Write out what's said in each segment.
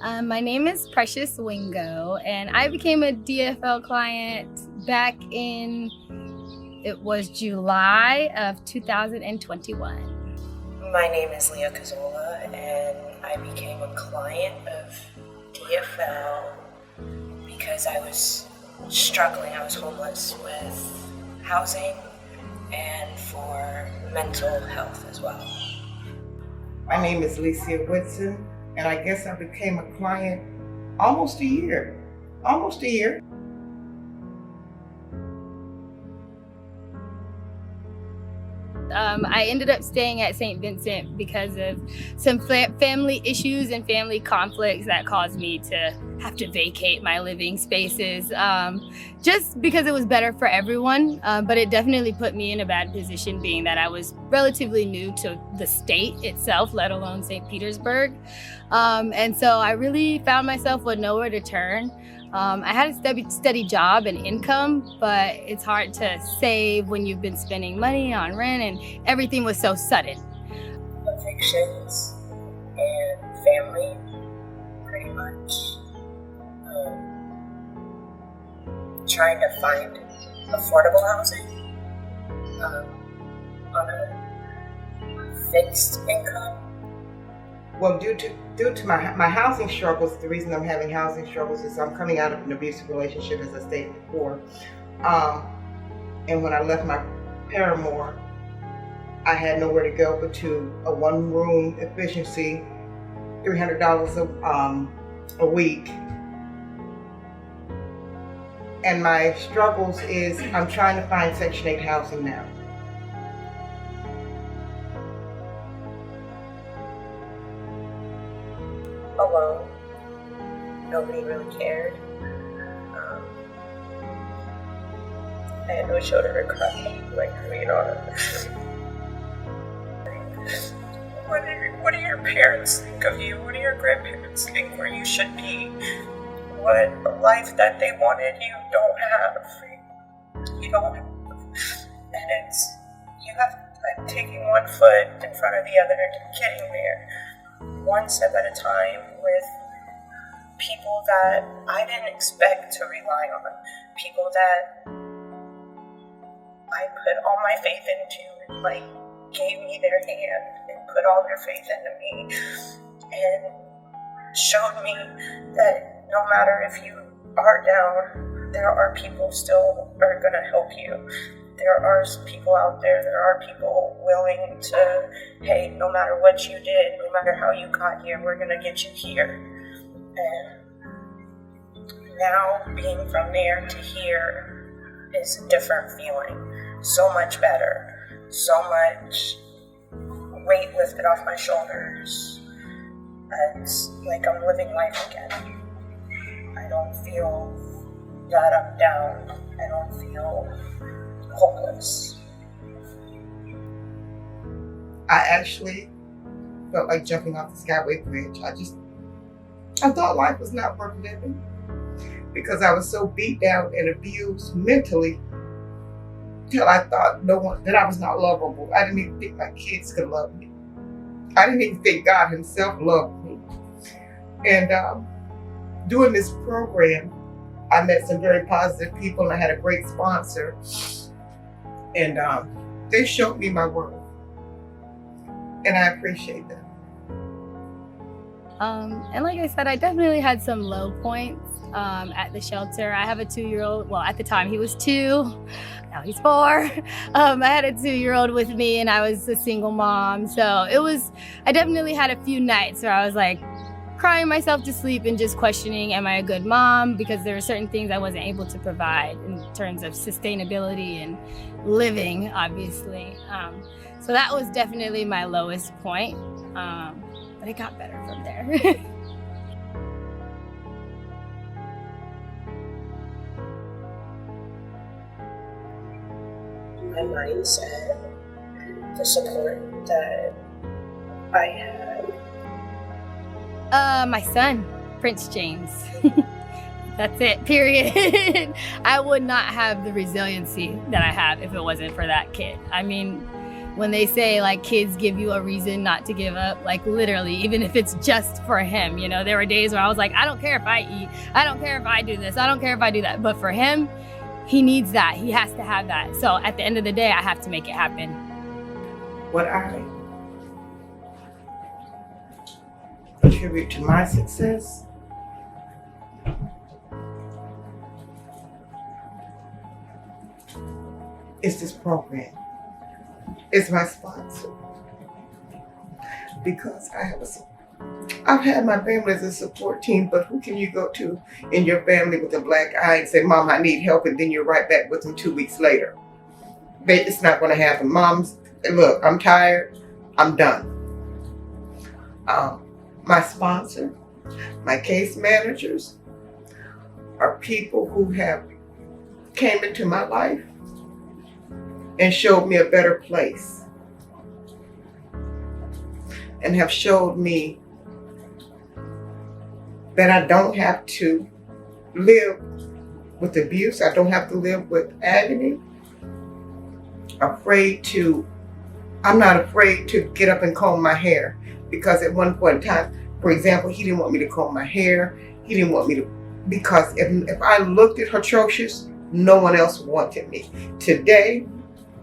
My name is Precious Wingo, and I became a DFL client back in, it was July of 2021. My name is Leah Cazzola, and I became a client of DFL because I was struggling. I was homeless with housing and for mental health as well. My name is Licia Whitson, and I guess I became a client almost a year. I ended up staying at St. Vincent because of some family issues and family conflicts that caused me to have to vacate my living spaces, just because it was better for everyone. But it definitely put me in a bad position, being that I was relatively new to the state itself, let alone St. Petersburg. And so I really found myself with nowhere to turn. I had a steady job and income, but it's hard to save when you've been spending money on rent and everything was so sudden. Evictions and family, pretty much. Trying to find affordable housing on a fixed income. Well, due to my housing struggles, the reason I'm having housing struggles is I'm coming out of an abusive relationship, as I stated before. And when I left my paramour, I had nowhere to go but to a one-room efficiency, $300 a week. And my struggles is I'm trying to find Section 8 housing now. Alone. Nobody really cared. I had no shoulder to cry, What do your parents think of you? What do your grandparents think where you should be? What life that they wanted you don't have. You don't have. And I'm taking one foot in front of the other, getting there, one step at a time, with people that I didn't expect to rely on, people that I put all my faith into, gave me their hand and put all their faith into me and showed me that no matter if you are down, there are people still are going to help you. There are people out there, there are people willing to, hey, no matter what you did, no matter how you got here, we're going to get you here. And now being from there to here is a different feeling. So much better. So much weight lifted off my shoulders. It's like I'm living life again. I don't feel that I'm down. I don't feel hopeless. I actually felt like jumping off the Skyway Bridge. I thought life was not worth living because I was so beat down and abused mentally till I thought that I was not lovable. I didn't even think my kids could love me. I didn't even think God himself loved me. And doing this program, I met some very positive people and I had a great sponsor. And they showed me my worth. And I appreciate that. And like I said, I definitely had some low points at the shelter. I have a 2-year-old. Well, at the time he was 2, now he's 4. I had a 2-year-old with me and I was a single mom. So I definitely had a few nights where I was like crying myself to sleep and just questioning, am I a good mom? Because there were certain things I wasn't able to provide in terms of sustainability and living, obviously. So that was definitely my lowest point. But it got better from there. My mindset, the support that I had. My son, Prince James. That's it, period. I would not have the resiliency that I have if it wasn't for that kid. I mean, when they say like kids give you a reason not to give up, like literally, even if it's just for him. You know, there were days where I was like, I don't care if I eat, I don't care if I do this, I don't care if I do that. But for him, he needs that. He has to have that. So at the end of the day, I have to make it happen. What I attribute to my success is this program. It's my sponsor. Because I've had my family as a support team, but who can you go to in your family with a black eye and say, Mom, I need help, and then you're right back with them 2 weeks later? It's not going to happen. Moms, look, I'm tired. I'm done. My sponsor, my case managers are people who have came into my life and showed me a better place, and have showed me that I don't have to live with abuse. I don't have to live with agony. I'm not afraid to get up and comb my hair, because at one point in time, for example, he didn't want me to comb my hair. He didn't want me to, because if I looked atrocious, no one else wanted me. Today,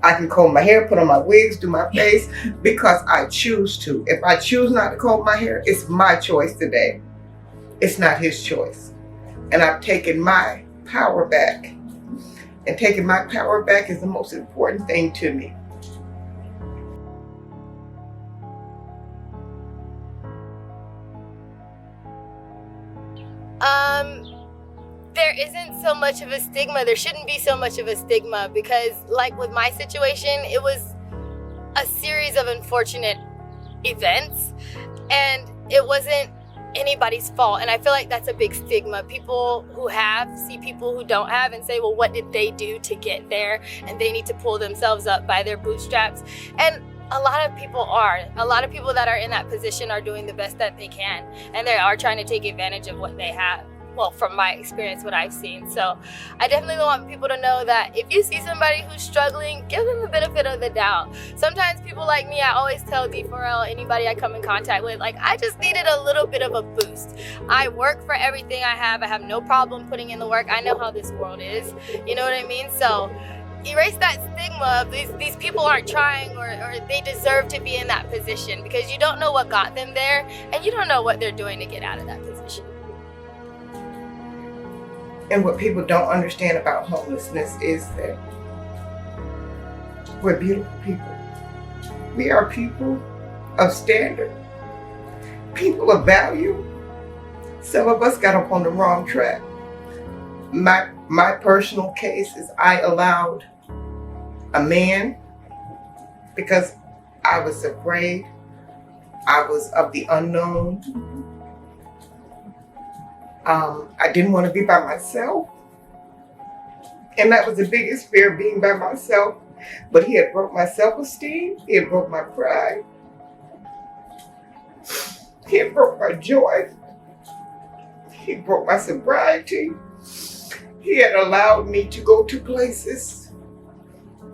I can comb my hair, put on my wigs, do my face, because I choose to. If I choose not to comb my hair, it's my choice today. It's not his choice. And I've taken my power back. And taking my power back is the most important thing to me. There isn't so much of a stigma. There shouldn't be so much of a stigma, because like with my situation, it was a series of unfortunate events, and it wasn't anybody's fault. And I feel like that's a big stigma. People who have see people who don't have and say, well, what did they do to get there? And they need to pull themselves up by their bootstraps. And a lot of people that are in that position are doing the best that they can, and they are trying to take advantage of what they have. Well, from my experience, what I've seen. So I definitely want people to know that if you see somebody who's struggling, give them the benefit of the doubt. Sometimes people like me, I always tell D4L, anybody I come in contact with, like, I just needed a little bit of a boost. I work for everything I have no problem putting in the work. I know how this world is. You know what I mean? So erase that stigma of these people aren't trying, or they deserve to be in that position, because you don't know what got them there, and you don't know what they're doing to get out of that position. And what people don't understand about homelessness is that we're beautiful people. We are people of standard, people of value. Some of us got up on the wrong track. My personal case is I allowed a man, because I was afraid, I was of the unknown. I didn't want to be by myself. And that was the biggest fear, being by myself. But he had broke my self-esteem. He had broke my pride. He had broke my joy. He broke my sobriety. He had allowed me to go to places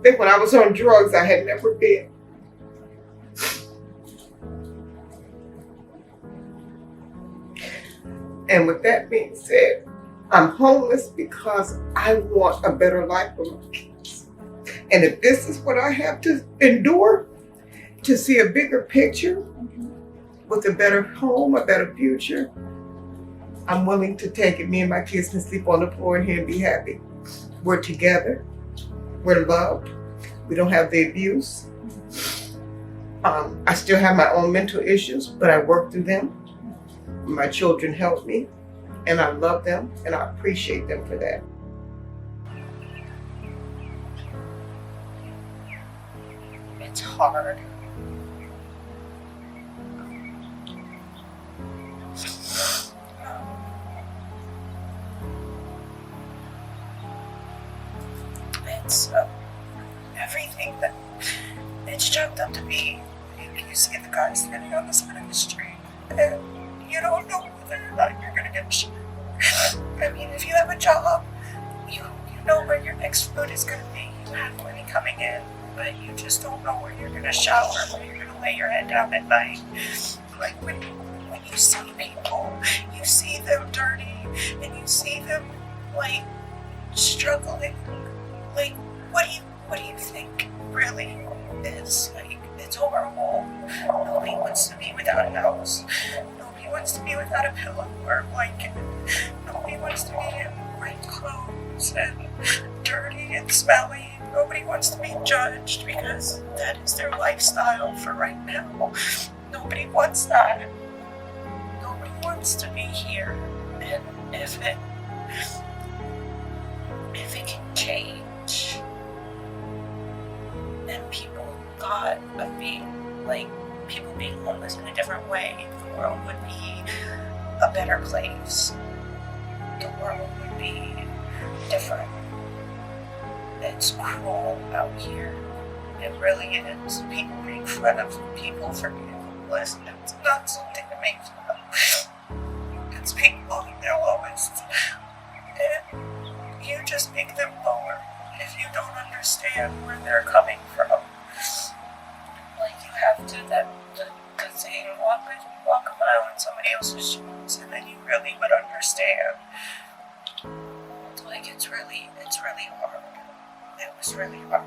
that when I was on drugs, I had never been. And with that being said, I'm homeless because I want a better life for my kids. And if this is what I have to endure to see a bigger picture with a better home, a better future, I'm willing to take it. Me and my kids can sleep on the floor in here and be happy. We're together. We're loved. We don't have the abuse. I still have my own mental issues, but I work through them. My children help me, and I love them, and I appreciate them for that. It's hard. It's everything that it's chalked up to be. You see the guy standing on the side of the street, and you don't know whether or not you're gonna get shot. I mean, if you have a job, you know where your next food is gonna be. You have money coming in. but you just don't know where you're gonna shower, where you're gonna lay your head down at night. Like when you see people, you see them dirty, and you see them like struggling. Like, what do you think really is like? It's horrible. Nobody wants to be without a house. Nobody wants to be without a pillow or a blanket. Nobody wants to be in white clothes and dirty and smelly. Nobody wants to be judged because that is their lifestyle for right now. Nobody wants that. Nobody wants to be here. And if it can change, and people thought of people being homeless in a different way, the world would be a better place. The world would be different. It's cruel out here. It really is. People make fun of people for being homeless. It's not something to make fun of. It's people at their lowest. And you just make them lower if you don't understand where they're coming from. Like, you have to, the saying, walk a mile in somebody else's shoes, and then you really would understand. Like, it's really hard. It was really hard.